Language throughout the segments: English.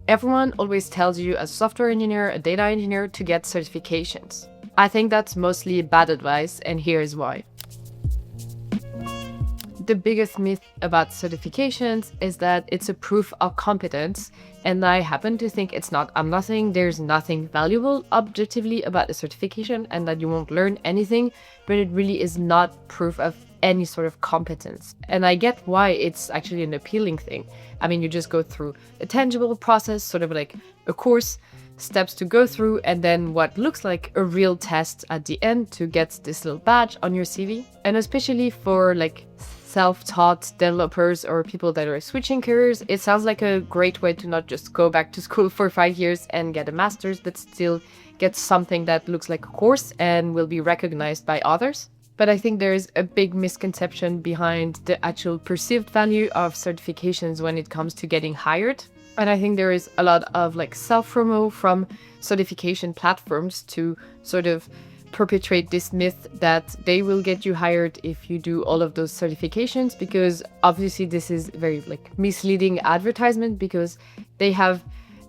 Everyone always tells you as a software engineer, a data engineer, to get certifications. I think that's mostly bad advice, and here's why. The biggest myth about certifications is that it's a proof of competence, and I happen to think it's not. I'm not saying there's nothing valuable objectively about a certification and that you won't learn anything, but it really is not proof of any sort of competence. And I get why it's actually an appealing thing. I mean, you just go through a tangible process, sort of like a course, steps to go through, and then what looks like a real test at the end to get this little badge on your CV. And especially for like self-taught developers or people that are switching careers, it sounds like a great way to not just go back to school for 5 years and get a master's, but still get something that looks like a course and will be recognized by others. But I think there is a big misconception behind the actual perceived value of certifications when it comes to getting hired. And I think there is a lot of like self-promo from certification platforms to sort of perpetuate this myth that they will get you hired if you do all of those certifications, because obviously this is very like misleading advertisement, because they have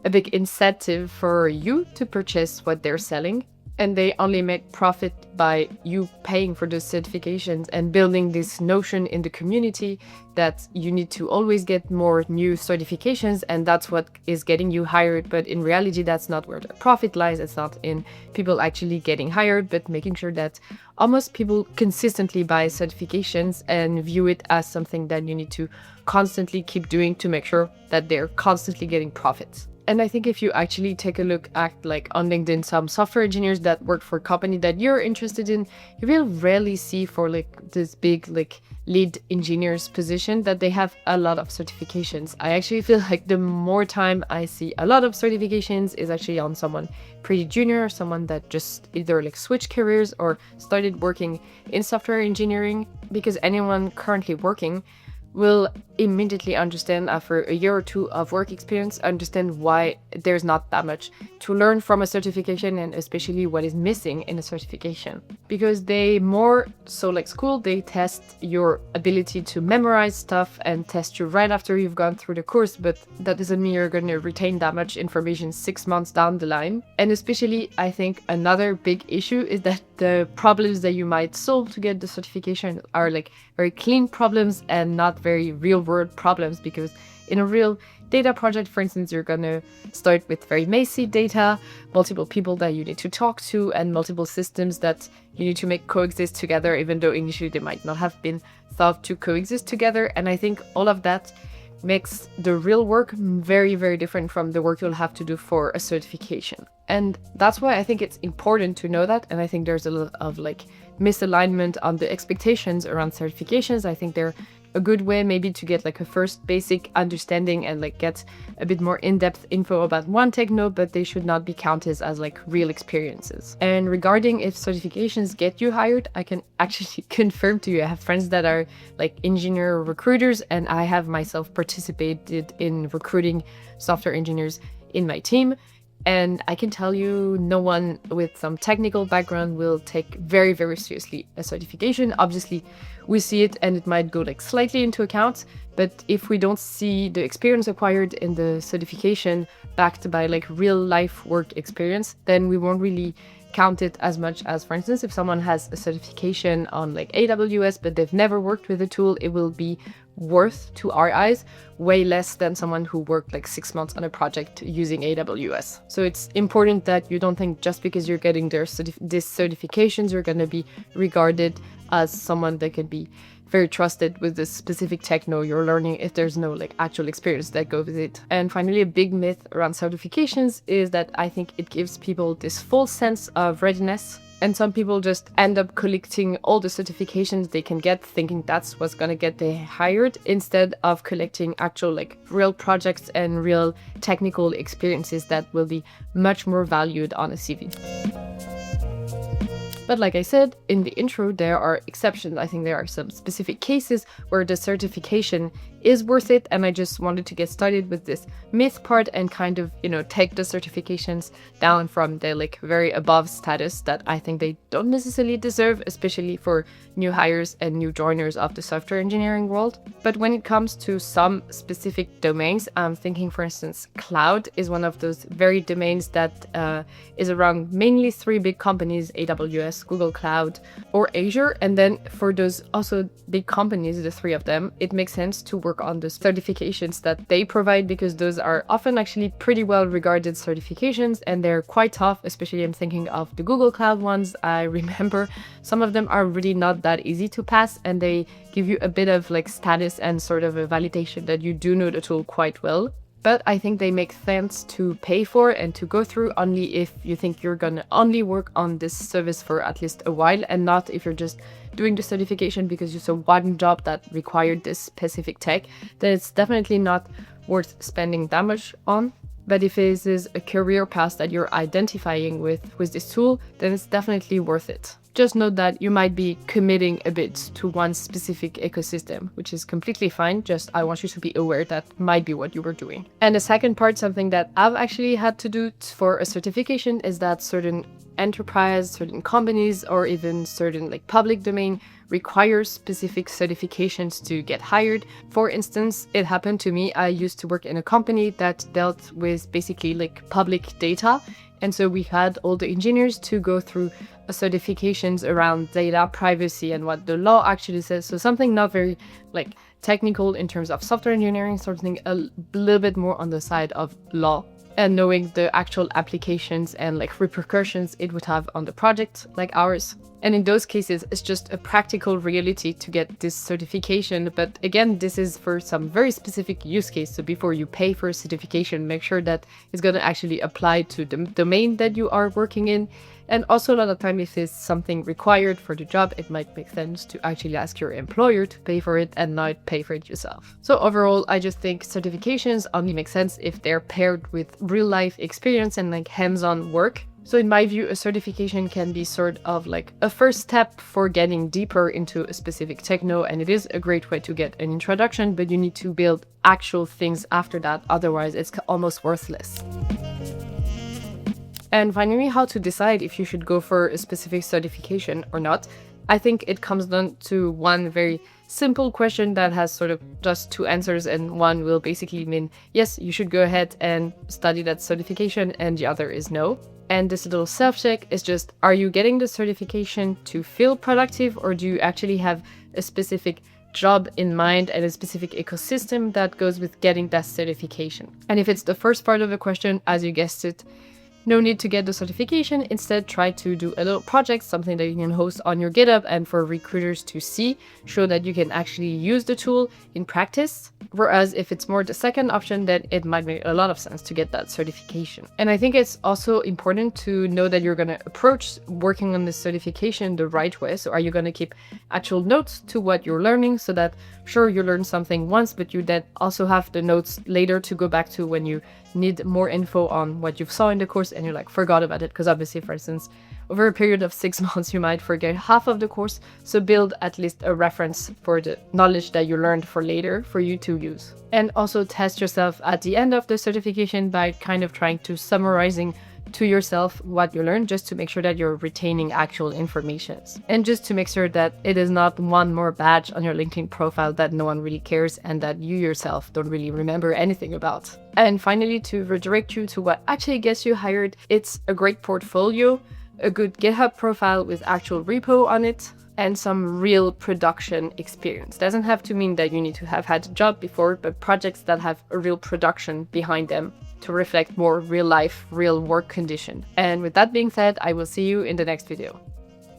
a big incentive for you to purchase what they're selling, and they only make profit by you paying for those certifications and building this notion in the community that you need to always get more new certifications, and that's what is getting you hired. But in reality, that's not where the profit lies. It's not in people actually getting hired, but making sure that almost people consistently buy certifications and view it as something that you need to constantly keep doing to make sure that they're constantly getting profits. And I think if you actually take a look at like on LinkedIn, some software engineers that work for a company that you're interested in, you will rarely see for like this big like lead engineers position that they have a lot of certifications. I actually feel like the more time I see a lot of certifications is actually on someone pretty junior, someone that just either like switched careers or started working in software engineering, because anyone currently working will immediately understand after a year or two of work experience, understand why there's not that much to learn from a certification, and especially what is missing in a certification. Because they more so like school, they test your ability to memorize stuff and test you right after you've gone through the course, but that doesn't mean you're going to retain that much information 6 months down the line. And especially, I think another big issue is that the problems that you might solve to get the certification are like very clean problems and not very real world problems, because in a real data project, for instance, you're going to start with very messy data, multiple people that you need to talk to, and multiple systems that you need to make coexist together, even though initially they might not have been thought to coexist together. And I think all of that makes the real work very, very different from the work you'll have to do for a certification. And that's why I think it's important to know that. And I think there's a lot of like misalignment on the expectations around certifications. I think they're a good way maybe to get like a first basic understanding and like get a bit more in-depth info about one techno, but they should not be counted as like real experiences. And regarding if certifications get you hired, I can actually confirm to you, I have friends that are like engineer recruiters, and I have myself participated in recruiting software engineers in my team. And I can tell you, no one with some technical background will take very, very seriously a certification. Obviously, we see it and it might go like slightly into account, but if we don't see the experience acquired in the certification backed by like real life work experience, then we won't really count it as much as, for instance, if someone has a certification on like AWS, but they've never worked with the tool, it will be worth to our eyes way less than someone who worked like 6 months on a project using AWS. So it's important that you don't think just because you're getting these certifications, you're going to be regarded as someone that can be very trusted with this specific techno you're learning if there's no like actual experience that goes with it. And finally, a big myth around certifications is that I think it gives people this false sense of readiness. And some people just end up collecting all the certifications they can get, thinking that's what's gonna get them hired, instead of collecting actual like real projects and real technical experiences that will be much more valued on a CV. But like I said in the intro, there are exceptions. I think there are some specific cases where the certification is worth it. And I just wanted to get started with this myth part and kind of, take the certifications down from the like very above status that I think they don't necessarily deserve, especially for new hires and new joiners of the software engineering world. But when it comes to some specific domains, I'm thinking, for instance, cloud is one of those very domains that is around mainly three big companies: AWS, Google Cloud, or Azure. And then for those also big companies, the three of them, it makes sense to work on the certifications that they provide, because those are often actually pretty well regarded certifications and they're quite tough. Especially I'm thinking of the Google Cloud ones. I remember some of them are really not that easy to pass, and they give you a bit of like status and sort of a validation that you do know the tool quite well. But I think they make sense to pay for and to go through only if you think you're gonna only work on this service for at least a while, and not if you're just doing the certification because you saw one job that required this specific tech. Then it's definitely not worth spending that much on. But if it is a career path that you're identifying with this tool, then it's definitely worth it. Just note that you might be committing a bit to one specific ecosystem, which is completely fine. Just I want you to be aware that might be what you were doing. And the second part, something that I've actually had to do for a certification, is that certain enterprise, certain companies, or even certain like public domain requires specific certifications to get hired. For instance, it happened to me. I used to work in a company that dealt with basically like public data. And so we had all the engineers to go through certifications around data privacy and what the law actually says. So something not very like technical in terms of software engineering, something a little bit more on the side of law, and knowing the actual applications and like repercussions it would have on the project like ours. And in those cases, it's just a practical reality to get this certification. But again, this is for some very specific use case. So before you pay for a certification, make sure that it's going to actually apply to the domain that you are working in. And also, a lot of time, if it's something required for the job, it might make sense to actually ask your employer to pay for it and not pay for it yourself. So overall, I just think certifications only make sense if they're paired with real life experience and like hands-on work. So in my view, a certification can be sort of like a first step for getting deeper into a specific techno, and it is a great way to get an introduction, but you need to build actual things after that. Otherwise, it's almost worthless. And finally, how to decide if you should go for a specific certification or not. I think it comes down to one very simple question that has sort of just two answers, and one will basically mean yes, you should go ahead and study that certification, and the other is no. And this little self-check is just, are you getting the certification to feel productive, or do you actually have a specific job in mind and a specific ecosystem that goes with getting that certification? And if it's the first part of the question, as you guessed it, no need to get the certification. Instead, try to do a little project, something that you can host on your GitHub and for recruiters to see, show that you can actually use the tool in practice. Whereas if it's more the second option, then it might make a lot of sense to get that certification. And I think it's also important to know that you're going to approach working on this certification the right way. So are you going to keep actual notes to what you're learning, so that sure, you learn something once, but you then also have the notes later to go back to when you need more info on what you saw in the course and you like forgot about it? Because obviously, for instance, over a period of 6 months, you might forget half of the course. So build at least a reference for the knowledge that you learned for later for you to use. And also test yourself at the end of the certification by kind of trying to summarizing to yourself what you learned, just to make sure that you're retaining actual information. And just to make sure that it is not one more badge on your LinkedIn profile that no one really cares and that you yourself don't really remember anything about. And finally, to redirect you to what actually gets you hired, it's a great portfolio, a good GitHub profile with actual repo on it, and some real production experience. Doesn't have to mean that you need to have had a job before, but projects that have a real production behind them to reflect more real life, real work condition. And with that being said, I will see you in the next video.